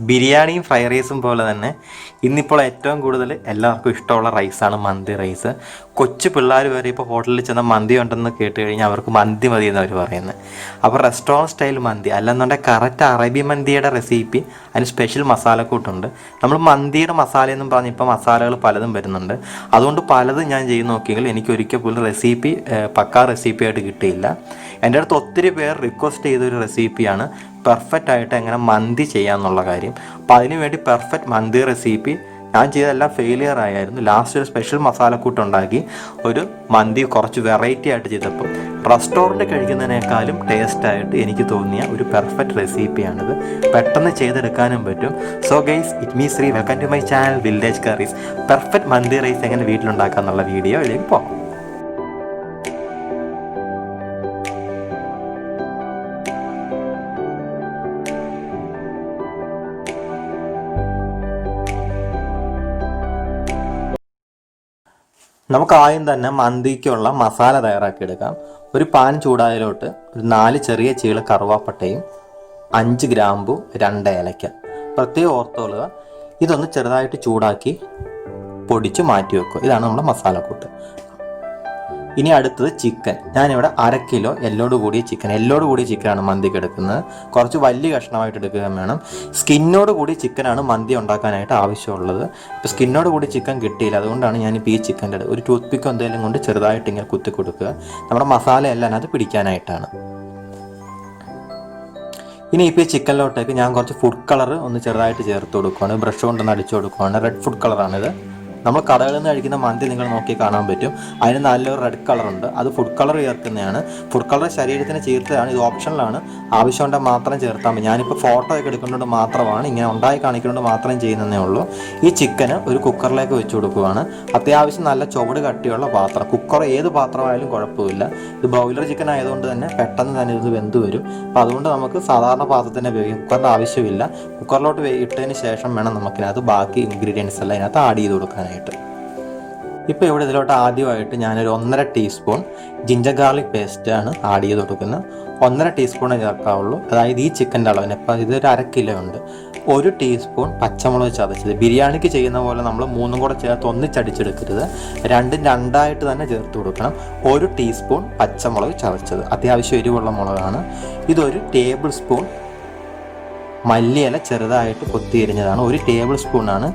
ബിരിയാണിയും ഫ്രൈഡ് റൈസും പോലെ തന്നെ ഇന്നിപ്പോൾ ഏറ്റവും കൂടുതൽ എല്ലാവർക്കും ഇഷ്ടമുള്ള റൈസാണ് മന്തി റൈസ്. കൊച്ചു പിള്ളേർ വരെ ഇപ്പോൾ ഹോട്ടലിൽ ചെന്ന മന്തി ഉണ്ടെന്ന് കേട്ട് കഴിഞ്ഞാൽ അവർക്ക് മന്തി മതി എന്ന് അവർ പറയുന്നത്. അപ്പോൾ റെസ്റ്റോറൻറ്റ് സ്റ്റൈൽ മന്തി അല്ലെന്നുണ്ടെങ്കിൽ കറക്റ്റ് അറബി മന്തിയുടെ റെസിപ്പി, അതിന് സ്പെഷ്യൽ മസാലക്കൂട്ടുണ്ട്. നമ്മൾ മന്തിയുടെ മസാലയെന്നും പറഞ്ഞ് ഇപ്പോൾ മസാലകൾ പലതും വരുന്നുണ്ട്. അതുകൊണ്ട് പലതും ഞാൻ ചെയ്ത് നോക്കിയെങ്കിൽ എനിക്ക് ഒരിക്കൽ പോലും റെസിപ്പി പക്കാ റെസിപ്പിയായിട്ട് കിട്ടിയില്ല. എൻ്റെ അടുത്ത് ഒത്തിരി പേർ റിക്വസ്റ്റ് ചെയ്തൊരു റെസിപ്പിയാണ് പെർഫെക്റ്റ് ആയിട്ട് എങ്ങനെ മന്തി ചെയ്യാമെന്നുള്ള കാര്യം. അപ്പോൾ അതിനുവേണ്ടി പെർഫെക്റ്റ് മന്തി റെസിപ്പി ഞാൻ ചെയ്തതെല്ലാം ഫെയിലിയർ ആയിരുന്നു. ലാസ്റ്റ് ഒരു സ്പെഷ്യൽ മസാലക്കൂട്ടുണ്ടാക്കി ഒരു മന്തി കുറച്ച് വെറൈറ്റി ആയിട്ട് ചെയ്തപ്പോൾ റെസ്റ്റോറൻറ്റ് കഴിക്കുന്നതിനേക്കാളും ടേസ്റ്റായിട്ട് എനിക്ക് തോന്നിയ ഒരു പെർഫെക്റ്റ് റെസിപ്പിയാണിത്. പെട്ടെന്ന് ചെയ്തെടുക്കാനും പറ്റും. So guys, it me Sree, welcome to my channel village curries. Perfect mandi rice എങ്ങനെ വീട്ടിലുണ്ടാക്കുക എന്നുള്ള വീഡിയോയിലേക്ക് പോകാം. നമുക്ക് ആദ്യം തന്നെ മന്തിക്കുള്ള മസാല തയ്യാറാക്കിയെടുക്കാം. ഒരു പാൻ ചൂടായതിലോട്ട് ഒരു 4 ചെറിയ ചീള കറുവാപ്പട്ടയും 5 ഗ്രാമ്പു 2 ഏലക്ക പ്രത്യേകം ഓർത്തോളുക. ഇതൊന്ന് ചെറുതായിട്ട് ചൂടാക്കി പൊടിച്ച് മാറ്റി വെക്കുക. ഇതാണ് നമ്മുടെ മസാലക്കൂട്ട്. ഇനി അടുത്തത് ചിക്കൻ. ഞാനിവിടെ 1/2 കിലോ എല്ലോട് കൂടിയ ചിക്കനാണ് മന്തിക്ക് എടുക്കുന്നത്. കുറച്ച് വലിയ കഷ്ണമായിട്ട് എടുക്കുക വേണം. സ്കിന്നോട് കൂടി ചിക്കനാണ് മന്തി ഉണ്ടാക്കാനായിട്ട് ആവശ്യമുള്ളത്. ഇപ്പോൾ സ്കിന്നോട് കൂടി ചിക്കൻ കിട്ടിയില്ല, അതുകൊണ്ടാണ് ഞാനിപ്പോൾ ഈ ചിക്കൻ്റെ ഒരു ടൂത്ത് പിക്കോ എന്തെങ്കിലും കൊണ്ട് ചെറുതായിട്ട് ഇങ്ങനെ കുത്തി കൊടുക്കുക. നമ്മുടെ മസാല എല്ലാം അത് പിടിക്കാനായിട്ടാണ്. ഇനി ഇപ്പോൾ ഈ ചിക്കനിലോട്ടേക്ക് ഞാൻ കുറച്ച് ഫുഡ് കളർ ഒന്ന് ചെറുതായിട്ട് ചേർത്ത് കൊടുക്കുകയാണ്. ബ്രഷ് കൊണ്ടൊന്ന് അടിച്ചു കൊടുക്കുകയാണ്. റെഡ് ഫുഡ് കളറാണിത്. നമ്മൾ കടകളിൽ നിന്ന് കഴിക്കുന്ന മന്തി നിങ്ങൾ നോക്കി കാണാൻ പറ്റും. അതിന് നല്ലൊരു റെഡ് കളറുണ്ട്. അത് ഫുഡ് കളർ ചേർക്കുന്നതാണ്. ഫുഡ് കളർ ശരീരത്തിന് ചേർത്തതാണ്. ഇത് ഓപ്ഷനിലാണ്. ആവശ്യമുണ്ടെങ്കിൽ മാത്രം ചേർത്താൽ മതി. ഞാനിപ്പോൾ ഫോട്ടോ ഒക്കെ എടുക്കുന്നതുകൊണ്ട് മാത്രമാണ്, ഇങ്ങനെ ഉണ്ടായി കാണിക്കുന്നതുകൊണ്ട് മാത്രം ചെയ്യുന്നതേ ഉള്ളൂ. ഈ ചിക്കന് ഒരു കുക്കറിലേക്ക് വെച്ച് കൊടുക്കുകയാണ്. അത്യാവശ്യം നല്ല ചുവട് കട്ടിയുള്ള പാത്രം. കുക്കർ ഏത് പാത്രമായാലും കുഴപ്പമില്ല. ഇത് ബ്രോയിലർ ചിക്കൻ ആയതുകൊണ്ട് തന്നെ പെട്ടെന്ന് തന്നെ ഇത് വെന്ത് വരും. അപ്പോൾ അതുകൊണ്ട് നമുക്ക് സാധാരണ പാത്രത്തിൻ്റെ ഉപയോഗിക്കാം. കുക്കറിൻ്റെ ആവശ്യമില്ല. കുക്കറിലോട്ട് ഇട്ടതിന് ശേഷം വേണം നമുക്കിനകത്ത് ബാക്കി ഇൻഗ്രീഡിയൻസ് എല്ലാം ഇതിനകത്ത് ആഡ് ചെയ്ത് കൊടുക്കാൻ. ഇപ്പോൾ ഇവിടെ ഇതിലോട്ട് ആദ്യമായിട്ട് ഞാനൊരു 1.5 ടീസ്പൂൺ ജിഞ്ചർ ഗാർലിക് പേസ്റ്റ് ആണ് ആഡ് ചെയ്ത് കൊടുക്കുന്നത്. 1.5 ടീസ്പൂണേ ചേർക്കാവുള്ളൂ. അതായത് ഈ ചിക്കൻ്റെ അളവിന്. ഇപ്പോൾ ഇതൊരു 1/2 കിലോ ഉണ്ട്. 1 ടീസ്പൂൺ പച്ചമുളക് ചതച്ചത്. ബിരിയാണിക്ക് ചെയ്യുന്ന പോലെ നമ്മൾ 3 കൂടെ ചേർത്ത് ഒന്നിച്ചടിച്ചെടുക്കരുത്. 2 രണ്ടായിട്ട് തന്നെ ചേർത്ത് കൊടുക്കണം. 1 ടീസ്പൂൺ പച്ചമുളക് ചതച്ചത്, അത്യാവശ്യം എരിവുള്ള മുളകാണ്. ഇതൊരു ടേബിൾ സ്പൂൺ മല്ലിയില ചെറുതായിട്ട് കൊത്തിയരിഞ്ഞതാണ്. 1 ടേബിൾ സ്പൂണാണ്.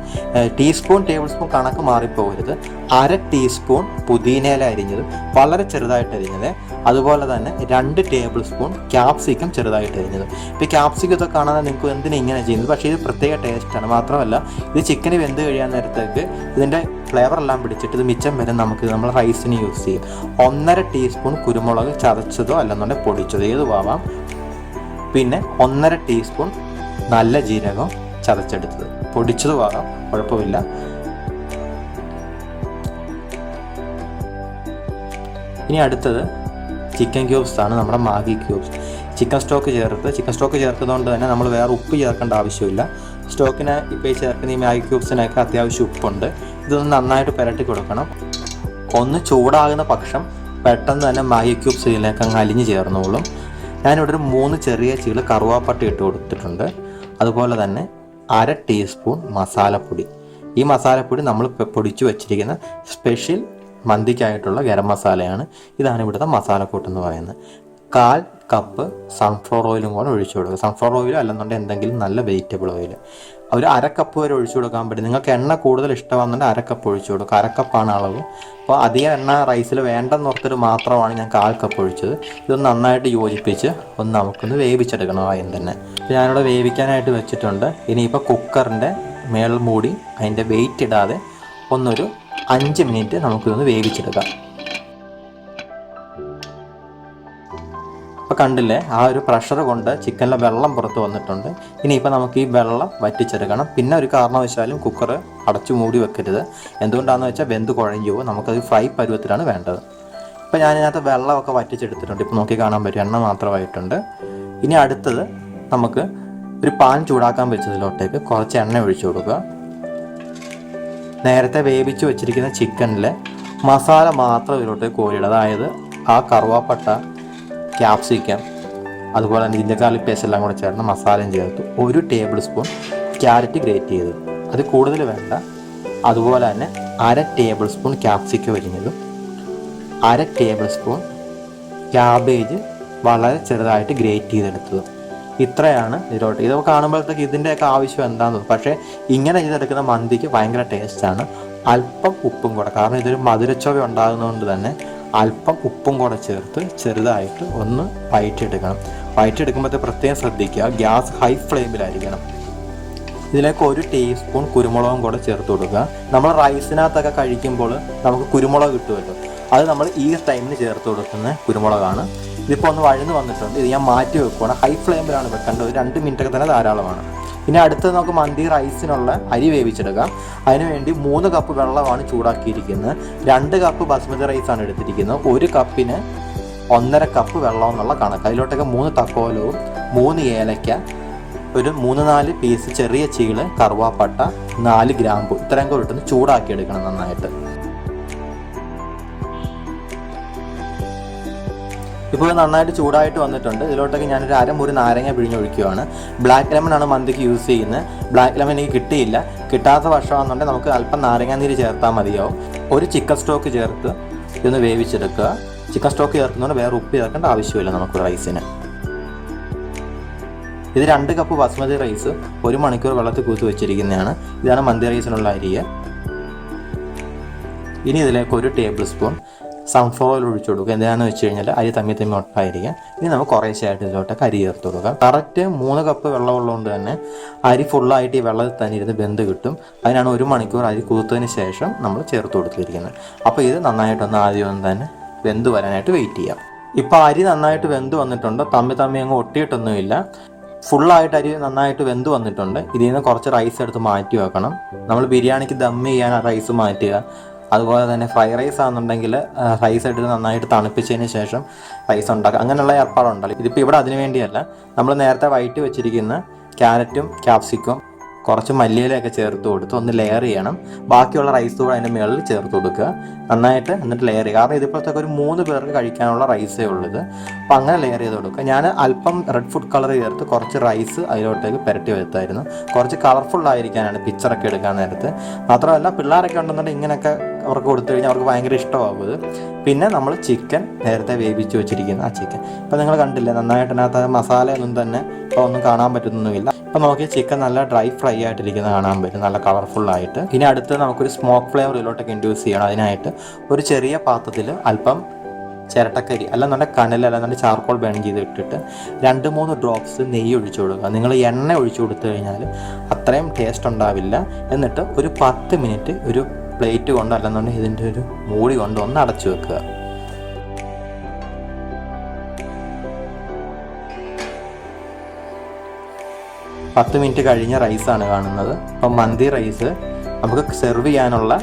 ടേബിൾ സ്പൂൺ കണക്ക് മാറിപ്പോകരുത്. 1/2 ടീസ്പൂൺ പുതിനയില അരിഞ്ഞത്, വളരെ ചെറുതായിട്ട് അരിഞ്ഞത്. അതുപോലെ തന്നെ 2 ടേബിൾ സ്പൂൺ ക്യാപ്സിക്കം ചെറുതായിട്ട് അരിഞ്ഞത്. ഇപ്പോൾ ക്യാപ്സിക്കം ഇതൊക്കെ കാണാൻ നിങ്ങൾക്ക് എന്തിനാ ഇങ്ങനെ ചെയ്യുന്നത്, പക്ഷേ ഇത് പ്രത്യേക ടേസ്റ്റാണ്. മാത്രമല്ല ഇത് ചിക്കന് വെന്ത് കഴിയാൻ നേരത്തേക്ക് ഇതിൻ്റെ ഫ്ലേവർ എല്ലാം പിടിച്ചിട്ട് ഇത് മിച്ചം വരെ നമുക്ക് നമ്മൾ റൈസിന് യൂസ് ചെയ്യും. 1.5 ടീസ്പൂൺ കുരുമുളക് ചതച്ചതോ അല്ലെന്നുണ്ടെങ്കിൽ പൊടിച്ചതോ ഏത് ആവാം. പിന്നെ 1.5 ടീസ്പൂൺ നല്ല ജീരകം ചതച്ചെടുത്തത്, പൊടിച്ചത് ആകാം, കുഴപ്പമില്ല. ഇനി അടുത്തത് ചിക്കൻ ക്യൂബ്സ് ആണ്, നമ്മുടെ മാഗി ക്യൂബ്സ്. ചിക്കൻ സ്റ്റോക്ക് ചേർക്കുന്നതുകൊണ്ട് തന്നെ നമ്മൾ വേറെ ഉപ്പ് ചേർക്കേണ്ട ആവശ്യമില്ല. സ്റ്റോക്കിന് ഇപ്പോൾ ചേർക്കുന്ന ഈ മാഗി ക്യൂബ്സിനൊക്കെ അത്യാവശ്യം ഉപ്പുണ്ട്. ഇതൊന്ന് നന്നായിട്ട് പുരട്ടി കൊടുക്കണം. ഒന്ന് ചൂടാകുന്ന പക്ഷം പെട്ടെന്ന് തന്നെ മാഗി ക്യൂബ്സ് ഇതിലേക്ക് അങ്ങ് അലിഞ്ഞ് ചേർന്നോളും. ഞാനിവിടെ ഒരു 3 ചെറിയ ചീള് കറുവാപ്പട്ട ഇട്ട് കൊടുത്തിട്ടുണ്ട്. അതുപോലെ തന്നെ 1/2 ടീസ്പൂൺ മസാലപ്പൊടി. ഈ മസാലപ്പൊടി നമ്മൾ പൊടിച്ചു വച്ചിരിക്കുന്ന സ്പെഷ്യൽ മന്തിക്കായിട്ടുള്ള ഗരം മസാലയാണ്. ഇതാണ് ഇവിടുത്തെ മസാലക്കൂട്ടെന്ന് പറയുന്നത്. 1/4 കപ്പ് സൺഫ്ലവർ ഓയിലും കൂടെ ഒഴിച്ചു കൊടുക്കുക. സൺഫ്ലവർ ഓയിൽ അല്ലെന്നുണ്ടെങ്കിൽ എന്തെങ്കിലും നല്ല വെജിറ്റബിൾ ഓയിൽ ഒരു 1/2 കപ്പ് വരെ ഒഴിച്ചു കൊടുക്കാൻ പറ്റും. നിങ്ങൾക്ക് എണ്ണ കൂടുതൽ ഇഷ്ടമാണെന്നുണ്ടെങ്കിൽ 1/2 കപ്പ് ഒഴിച്ചു കൊടുക്കുക. 1/2 കപ്പാണ് അളവ്. അപ്പോൾ അധികം എണ്ണ റൈസിൽ വേണ്ടെന്നോർത്തൊരു മാത്രമാണ് ഞാൻ 1/4 കപ്പ് ഒഴിച്ചത്. ഇതൊന്ന് നന്നായിട്ട് യോജിപ്പിച്ച് നമുക്കൊന്ന് വേവിച്ചെടുക്കണം ആദ്യം തന്നെ. അപ്പോൾ ഞാനിവിടെ വേവിക്കാനായിട്ട് വെച്ചിട്ടുണ്ട്. ഇനിയിപ്പോൾ കുക്കറിൻ്റെ മേൽ മൂടി അതിൻ്റെ വെയിറ്റ് ഇടാതെ ഒന്നൊരു 5 മിനിറ്റ് നമുക്കിതൊന്ന് വേവിച്ചെടുക്കാം. ഇപ്പോൾ കണ്ടില്ലേ, ആ ഒരു പ്രഷർ കൊണ്ട് ചിക്കനിലെ വെള്ളം പുറത്ത് വന്നിട്ടുണ്ട്. ഇനിയിപ്പോൾ നമുക്ക് ഈ വെള്ളം വറ്റിച്ചെടുക്കണം. പിന്നെ ഒരു കാരണവശാലും കുക്കർ അടച്ചു മൂടി വെക്കരുത്. എന്തുകൊണ്ടാണെന്ന് വെച്ചാൽ വെന്ത് കുഴഞ്ഞു പോകും. നമുക്കത് ഫ്രൈ പരുവത്തിലാണ് വേണ്ടത്. ഇപ്പോൾ ഞാനിതിനകത്ത് വെള്ളമൊക്കെ വറ്റിച്ചെടുത്തിട്ടുണ്ട്. ഇപ്പോൾ നോക്കി കാണാൻ പറ്റും, എണ്ണ മാത്രമായിട്ടുണ്ട്. ഇനി അടുത്തത് നമുക്ക് ഒരു പാൻ ചൂടാക്കാൻ വെച്ചതിലോട്ടേക്ക് കുറച്ച് എണ്ണ ഒഴിച്ചു കൊടുക്കുക. നേരത്തെ വേവിച്ച് വെച്ചിരിക്കുന്ന ചിക്കനിലെ മസാല മാത്രം ഇതിലോട്ടേക്ക് കോരിയിടുക. അതായത് ആ കറുവാപ്പട്ട, ക്യാപ്സിക്കം, അതുപോലെ തന്നെ ജിഞ്ചർ ഗാർലിക് പേസ്റ്റ് എല്ലാം കൂടെ ചേർന്ന് മസാലയും ചേർത്ത് 1 ടേബിൾ സ്പൂൺ ക്യാരറ്റ് ഗ്രേറ്റ് ചെയ്ത്, അത് കൂടുതൽ വേണ്ട. അതുപോലെ തന്നെ 1/2 ടേബിൾ സ്പൂൺ ക്യാപ്സിക്കം അരിഞ്ഞതും, 1/2 ടേബിൾ സ്പൂൺ ക്യാബേജ് വളരെ ചെറുതായിട്ട് ഗ്രേറ്റ് ചെയ്തെടുത്തതും. ഇത്രയാണ് ഇതിലോട്ട്. ഇത് കാണുമ്പോഴത്തേക്ക് ഇതിൻ്റെയൊക്കെ ആവശ്യം എന്താണെന്ന്, പക്ഷേ ഇങ്ങനെ ചെയ്തെടുക്കുന്ന മന്തിക്ക് ഭയങ്കര ടേസ്റ്റാണ്. അല്പം ഉപ്പും കൂടെ, കാരണം ഇതൊരു മധുരച്ചൊവ ഉണ്ടാകുന്നതുകൊണ്ട് തന്നെ അല്പം ഉപ്പും കൂടെ ചേർത്ത് ചെറുതായിട്ട് ഒന്ന് വഴറ്റിയെടുക്കണം. വഴറ്റിയെടുക്കുമ്പോഴത്തെ പ്രത്യേകം ശ്രദ്ധിക്കുക, ഗ്യാസ് ഹൈ ഫ്ലെയിമിലായിരിക്കണം. ഇതിലേക്ക് 1 ടീസ്പൂൺ കുരുമുളകും കൂടെ ചേർത്ത് കൊടുക്കുക. നമ്മൾ റൈസിനകത്തൊക്കെ കഴിക്കുമ്പോൾ നമുക്ക് കുരുമുളക് കിട്ടുമല്ലോ, അത് നമ്മൾ ഈ ടൈമിന് ചേർത്ത് കൊടുക്കുന്ന കുരുമുളകാണ്. ഇതിപ്പോൾ ഒന്ന് വഴന്ന് വന്നിട്ടുണ്ട്. ഇത് ഞാൻ മാറ്റി വെക്കുകയാണ്. ഹൈ ഫ്ലെയിമിലാണ് വെക്കേണ്ടത്. 2 മിനിറ്റൊക്കെ തന്നെ ധാരാളമാണ്. ഇനി അടുത്തത് നമുക്ക് മന്തി റൈസിനുള്ള അരി വേവിച്ചെടുക്കാം. അതിനുവേണ്ടി 3 കപ്പ് വെള്ളമാണ് ചൂടാക്കിയിരിക്കുന്നത്. 2 കപ്പ് ബസ്മതി റൈസാണ് എടുത്തിരിക്കുന്നത്. 1 കപ്പിന് 1.5 കപ്പ് വെള്ളം എന്നുള്ള കണക്ക്. അതിലോട്ടൊക്കെ 3 തക്കോലവും 3 ഏലയ്ക്ക, ഒരു 3-4 പീസ് ചെറിയ ചീള് കറുവാപ്പട്ട, 4 ഗ്രാമ്പു, ഇത്രയും കൂടെ ഇട്ടൊന്ന് ചൂടാക്കി എടുക്കണം നന്നായിട്ട്. ഇപ്പോൾ നന്നായിട്ട് ചൂടായിട്ട് വന്നിട്ടുണ്ട്. ഇതിലോട്ടൊക്കെ ഞാനൊരു അരമുറി നാരങ്ങ പിഴിഞ്ഞൊഴിക്കുകയാണ്. ബ്ലാക്ക് ലെമൺ ആണ് മന്തിക്ക് യൂസ് ചെയ്യുന്നത്. ബ്ലാക്ക് ലെമൺ എനിക്ക് കിട്ടിയില്ല. കിട്ടാത്ത പക്ഷമാണെന്നുണ്ടെങ്കിൽ നമുക്ക് അല്പം നാരങ്ങാനീര് ചേർത്താൽ മതിയാവും. 1 ചിക്കൻ സ്റ്റോക്ക് ചേർത്ത് ഇതൊന്ന് വേവിച്ചെടുക്കുക. ചിക്കൻ സ്റ്റോക്ക് ചേർക്കുന്നതുകൊണ്ട് വേറെ ഉപ്പ് ചേർക്കേണ്ട ആവശ്യമില്ല നമുക്ക് റൈസിന്. ഇത് 2 കപ്പ് ബസ്മതി റൈസ് 1 മണിക്കൂർ വെള്ളത്തിൽ കൂത്ത് വെച്ചിരിക്കുന്നതാണ്. ഇതാണ് മന്തി റൈസിനുള്ള അരി. ഇനി ഇതിലേക്ക് 1 ടേബിൾ സ്പൂൺ സൺഫ്ലവർ ഓയിൽ ഒഴിച്ചു കൊടുക്കുക. എന്താണെന്ന് വെച്ച് കഴിഞ്ഞാൽ അരി തമ്മി ഒട്ടായിരിക്കുക. ഇനി നമുക്ക് കുറേശ്ശായിട്ട് ഇതിലോട്ടൊക്കെ അരി ചേർത്ത് കൊടുക്കുക. കറക്റ്റ് 3 കപ്പ് വെള്ളമുള്ളതുകൊണ്ട് തന്നെ അരി ഫുള്ളായിട്ട് ഈ വെള്ളത്തിൽ തന്നെ ഇരുന്ന് വെന്ത് കിട്ടും. അതിനാണ് 1 മണിക്കൂർ അരി കുതിർത്തതിന് ശേഷം നമ്മൾ ചേർത്ത് കൊടുത്തിരിക്കുന്നത്. അപ്പോൾ ഇത് നന്നായിട്ടൊന്ന് ആദ്യം ഒന്ന് തന്നെ വെന്ത് വരാനായിട്ട് വെയിറ്റ് ചെയ്യാം. ഇപ്പോൾ അരി നന്നായിട്ട് വെന്ത് വന്നിട്ടുണ്ട്. തമ്മി അങ്ങ് ഒട്ടിയിട്ടൊന്നുമില്ല. ഫുള്ളായിട്ട് അരി നന്നായിട്ട് വെന്ത് വന്നിട്ടുണ്ട്. ഇതിൽ നിന്ന് കുറച്ച് റൈസ് എടുത്ത് മാറ്റി വെക്കണം. നമ്മൾ ബിരിയാണിക്ക് ദം ചെയ്യാൻ ആ റൈസ് മാറ്റുക. അതുപോലെ തന്നെ ഫ്രൈഡ് റൈസ് ആണെന്നുണ്ടെങ്കിൽ റൈസ് എടുത്ത് നന്നായിട്ട് തണുപ്പിച്ചതിന് ശേഷം റൈസ് ഉണ്ടാക്കുക. അങ്ങനെയുള്ള ഏർപ്പാടുണ്ടല്ലോ. ഇതിപ്പോൾ ഇവിടെ അതിന് വേണ്ടിയല്ല. നമ്മൾ നേരത്തെ വഴറ്റി വെച്ചിരിക്കുന്ന ക്യാരറ്റും ക്യാപ്സിക്കും കുറച്ച് മല്ലിയിലൊക്കെ ചേർത്ത് കൊടുത്ത് ഒന്ന് ലെയർ ചെയ്യണം. ബാക്കിയുള്ള റൈസ് കൂടെ അതിൻ്റെ മുകളിൽ ചേർത്ത് കൊടുക്കുക നന്നായിട്ട്. എന്നിട്ട് ലെയർ ചെയ്യുക. കാരണം ഇതിപ്പോഴത്തേക്ക് ഒരു 3 പേർക്ക് കഴിക്കാനുള്ള റൈസേ ഉള്ളത്. അപ്പോൾ അങ്ങനെ ലെയർ ചെയ്ത് കൊടുക്കുക. ഞാൻ അല്പം റെഡ് ഫുഡ് കളർ ചേർത്ത് കുറച്ച് റൈസ് അതിലോട്ടേക്ക് പുരട്ടി വരുത്തായിരുന്നു. കുറച്ച് കളർഫുൾ ആയിരിക്കാനാണ് പിക്ചറൊക്കെ എടുക്കാൻ നേരത്ത്. മാത്രമല്ല പിള്ളേരൊക്കെ ഉണ്ടെന്നുണ്ടെങ്കിൽ ഇങ്ങനെയൊക്കെ അവർക്ക് കൊടുത്തു കഴിഞ്ഞാൽ അവർക്ക് ഭയങ്കര ഇഷ്ടമാകും ഇത്. പിന്നെ നമ്മൾ ചിക്കൻ നേരത്തെ വേവിച്ച് വെച്ചിരിക്കുന്ന ആ ചിക്കൻ ഇപ്പോൾ നിങ്ങൾ കണ്ടില്ലേ, നന്നായിട്ട് അതിനകത്ത് മസാലയൊന്നും തന്നെ ഇപ്പോൾ ഒന്നും കാണാൻ പറ്റുന്നൊന്നുമില്ല. അപ്പോൾ നോക്കി ചിക്കൻ നല്ല ഡ്രൈ ഫ്രൈ ആയിട്ടിരിക്കുന്നത് കാണാൻ പറ്റും, നല്ല കളർഫുള്ളായിട്ട്. ഇനി അടുത്ത് നമുക്കൊരു സ്മോക്ക് ഫ്ലേവർ ഇതിലോട്ടൊക്കെ ഇൻഡ്യൂസ് ചെയ്യണം. അതിനായിട്ട് ഒരു ചെറിയ പാത്രത്തിൽ അല്പം ചിരട്ടക്കരി അല്ലെന്നുണ്ടെങ്കിൽ കനൽ അല്ലെന്നുണ്ടെങ്കിൽ ചാർക്കോൾ ബേൺ ചെയ്ത് ഇട്ടിട്ട് 2-3 ഡ്രോപ്സ് നെയ്യ് ഒഴിച്ചു കൊടുക്കുക. നിങ്ങൾ എണ്ണ ഒഴിച്ചു കൊടുത്തു കഴിഞ്ഞാൽ അത്രയും ടേസ്റ്റ് ഉണ്ടാവില്ല. എന്നിട്ട് ഒരു 10 മിനിറ്റ് ഒരു പ്ലേറ്റ് കൊണ്ട് അല്ലെന്നുണ്ടെങ്കിൽ ഇതിൻ്റെ ഒരു മൂടി കൊണ്ട് ഒന്ന് അടച്ചു വെക്കുക. പത്ത് മിനിറ്റ് കഴിഞ്ഞ റൈസാണ് കാണുന്നത്. അപ്പം മന്തി റൈസ് നമുക്ക് സെർവ് ചെയ്യാനുള്ള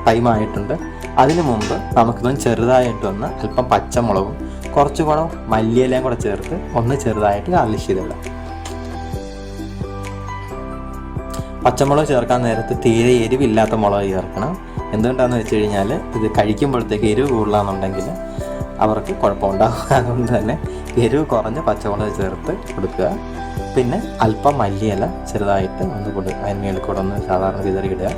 ടൈമായിട്ടുണ്ട്. അതിനു മുമ്പ് നമുക്കിതൊന്ന് ചെറുതായിട്ടൊന്ന് അല്പം പച്ചമുളകും കുറച്ചുകൂടെ മല്ലിയിലയും കൂടെ ചേർത്ത് ഒന്ന് ചെറുതായിട്ട് ഗാർണിഷ് ചെയ്തിടാം. പച്ചമുളക് ചേർക്കാൻ നേരത്ത് തീരെ എരിവില്ലാത്ത മുളക് ചേർക്കണം. എന്തുകൊണ്ടാണെന്ന് വെച്ച് കഴിഞ്ഞാൽ ഇത് കഴിക്കുമ്പോഴത്തേക്ക് എരിവ് കൂടുതലാണെന്നുണ്ടെങ്കിൽ അവർക്ക് കുഴപ്പമുണ്ടാകും. അതുകൊണ്ട് തന്നെ എരിവ് കുറഞ്ഞ് പച്ചമുളക് ചേർത്ത് കൊടുക്കുക. പിന്നെ അല്പം മല്ലിയില ചെറുതായിട്ട് ഒന്ന് കൊടുക്കുക. അതിന് മേളിൽ കൂടെ ഒന്ന് സാധാരണ വിതറിയിടുക.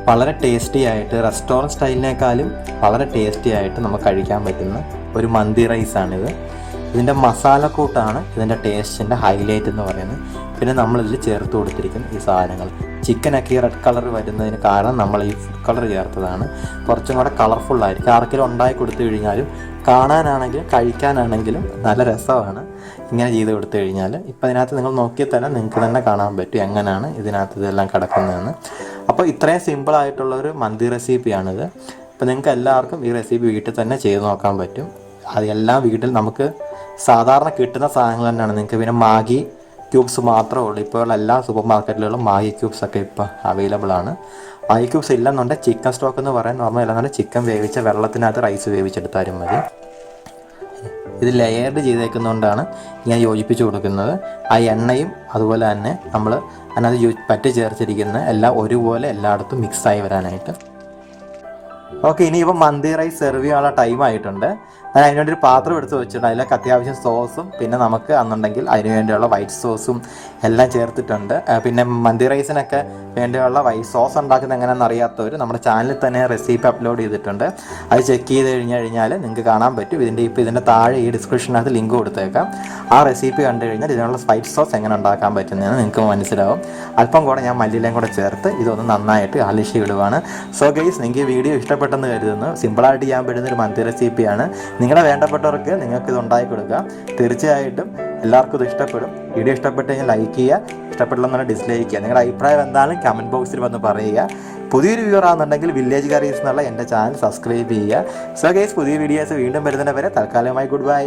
വളരെ ടേസ്റ്റി ആയിട്ട് റെസ്റ്റോറൻറ്റ് സ്റ്റൈലിനേക്കാളും വളരെ ടേസ്റ്റി ആയിട്ട് നമുക്ക് കഴിക്കാൻ പറ്റുന്ന ഒരു മന്തി റൈസാണിത്. ഇതിൻ്റെ മസാലക്കൂട്ടാണ് ഇതിൻ്റെ ടേസ്റ്റിൻ്റെ ഹൈലൈറ്റ് എന്ന് പറയുന്നത്. പിന്നെ നമ്മളിതിൽ ചേർത്ത് കൊടുത്തിരിക്കുന്ന ഈ സാധനങ്ങൾ, ചിക്കനൊക്കെ ഈ റെഡ് കളർ വരുന്നതിന് കാരണം നമ്മൾ ഈ ഫുഡ് കളർ ചേർത്തതാണ്. കുറച്ചും കൂടെ കളർഫുള്ളായിരിക്കും. ആർക്കെങ്കിലും ഉണ്ടാക്കി കൊടുത്തു കഴിഞ്ഞാലും കാണാനാണെങ്കിലും കഴിക്കാനാണെങ്കിലും നല്ല രസമാണ് ഇങ്ങനെ ചെയ്ത് കൊടുത്തു കഴിഞ്ഞാൽ. ഇപ്പോൾ ഇതിനകത്ത് നിങ്ങൾ നോക്കിയാൽ തന്നെ നിങ്ങൾക്ക് തന്നെ കാണാൻ പറ്റും എങ്ങനെയാണ് ഇതിനകത്ത് ഇതെല്ലാം കിടക്കുന്നതെന്ന്. അപ്പോൾ ഇത്രയും സിമ്പിളായിട്ടുള്ളൊരു മന്തി റെസിപ്പിയാണിത്. അപ്പോൾ നിങ്ങൾക്ക് എല്ലാവർക്കും ഈ റെസിപ്പി വീട്ടിൽ തന്നെ ചെയ്ത് നോക്കാൻ പറ്റും. അതെല്ലാം വീട്ടിൽ നമുക്ക് സാധാരണ കിട്ടുന്ന സാധനങ്ങൾ തന്നെയാണ്. നിങ്ങൾക്ക് പിന്നെ മാഗി ക്യൂബ്സ് മാത്രമേ ഉള്ളൂ. ഇപ്പോൾ എല്ലാ സൂപ്പർ മാർക്കറ്റിലുള്ള മാഗി ക്യൂബ്സൊക്കെ ഇപ്പോൾ അവൈലബിൾ ആണ്. മാഗി ക്യൂബ്സ് ഇല്ലെന്നുണ്ടെങ്കിൽ ചിക്കൻ സ്റ്റോക്ക് എന്ന് പറയാൻ നോർമൽ അല്ലെന്നുണ്ടെങ്കിൽ ചിക്കൻ വേവിച്ച വെള്ളത്തിനകത്ത് റൈസ് വേവിച്ചെടുത്താലും മതി. ഇത് ലെയർഡ് ചെയ്തേക്കുന്നതുകൊണ്ടാണ് ഞാൻ യോജിപ്പിച്ച് കൊടുക്കുന്നത്. ആ എണ്ണയും അതുപോലെ തന്നെ നമ്മൾ അതിനകത്ത് പറ്റി ചേർത്തിരിക്കുന്ന എല്ലാം ഒരുപോലെ എല്ലായിടത്തും മിക്സായി വരാനായിട്ട്. ഓക്കെ, ഇനിയിപ്പോൾ മന്തി റൈസ് സെർവ് ചെയ്യാനുള്ള ടൈം ആയിട്ടുണ്ട്. ഞാൻ അതിനുവേണ്ടി ഒരു പാത്രം എടുത്ത് വെച്ചിട്ടുണ്ട്. അതിലേക്ക് അത്യാവശ്യം സോസും പിന്നെ നമുക്ക് അന്നുണ്ടെങ്കിൽ അതിന് വേണ്ടിയുള്ള വൈറ്റ് സോസും എല്ലാം ചേർത്തിട്ടുണ്ട്. പിന്നെ മന്തി റൈസിനൊക്കെ വേണ്ടിയുള്ള വൈറ്റ് സോസ് ഉണ്ടാക്കുന്നത് എങ്ങനെയാണെന്ന് അറിയാത്തവർ നമ്മുടെ ചാനലിൽ തന്നെ റെസിപ്പി അപ്ലോഡ് ചെയ്തിട്ടുണ്ട്. അത് ചെക്ക് ചെയ്ത് കഴിഞ്ഞാൽ നിങ്ങൾക്ക് കാണാൻ പറ്റും. ഇതിൻ്റെ താഴെ ഈ ഡിസ്ക്രിപ്ഷനകത്ത് ലിങ്ക് കൊടുത്തേക്കാം. ആ റെസിപ്പി കണ്ടു കഴിഞ്ഞാൽ ഇതിനുള്ള വൈറ്റ് സോസ് എങ്ങനെ ഉണ്ടാക്കാൻ പറ്റുന്നതെന്ന് നിങ്ങൾക്ക് മനസ്സിലാവും. അല്പം കൂടെ ഞാൻ മല്ലിയിലയും കൂടെ ചേർത്ത് ഇതൊന്ന് നന്നായിട്ട് അലിശി വിടുവാണ്. സോ ഗൈസ്, നിങ്ങൾക്ക് വീഡിയോ ഇഷ്ടപ്പെട്ടെന്ന് കരുതുന്നു. സിമ്പിളായിട്ട് ചെയ്യാൻ പറ്റുന്ന ഒരു മന്തി റെസിപ്പിയാണ്. നിങ്ങളുടെ വേണ്ടപ്പെട്ടവർക്ക് നിങ്ങൾക്ക് ഇത് ഉണ്ടാക്കി കൊടുക്കുക. തീർച്ചയായിട്ടും എല്ലാവർക്കും ഇത് ഇഷ്ടപ്പെടും. വീഡിയോ ഇഷ്ടപ്പെട്ട് കഴിഞ്ഞാൽ ലൈക്ക് ചെയ്യുക, ഇഷ്ടപ്പെട്ടില്ലെന്നുണ്ടെങ്കിൽ ഡിസ്ലൈക്ക് ചെയ്യുക. നിങ്ങളുടെ അഭിപ്രായം എന്തായാലും കമൻറ്റ് ബോക്സിൽ വന്ന് പറയുക. പുതിയൊരു വ്യൂവർ ആണെന്നുണ്ടെങ്കിൽ വില്ലേജ് കറീസ് എന്നുള്ള എൻ്റെ ചാനൽ സബ്സ്ക്രൈബ് ചെയ്യുക. സോ ഗൈസ്, പുതിയ വീഡിയോസ് വീണ്ടും വരുന്നതിന് വരെ തൽക്കാലമായി ഗുഡ് ബൈ.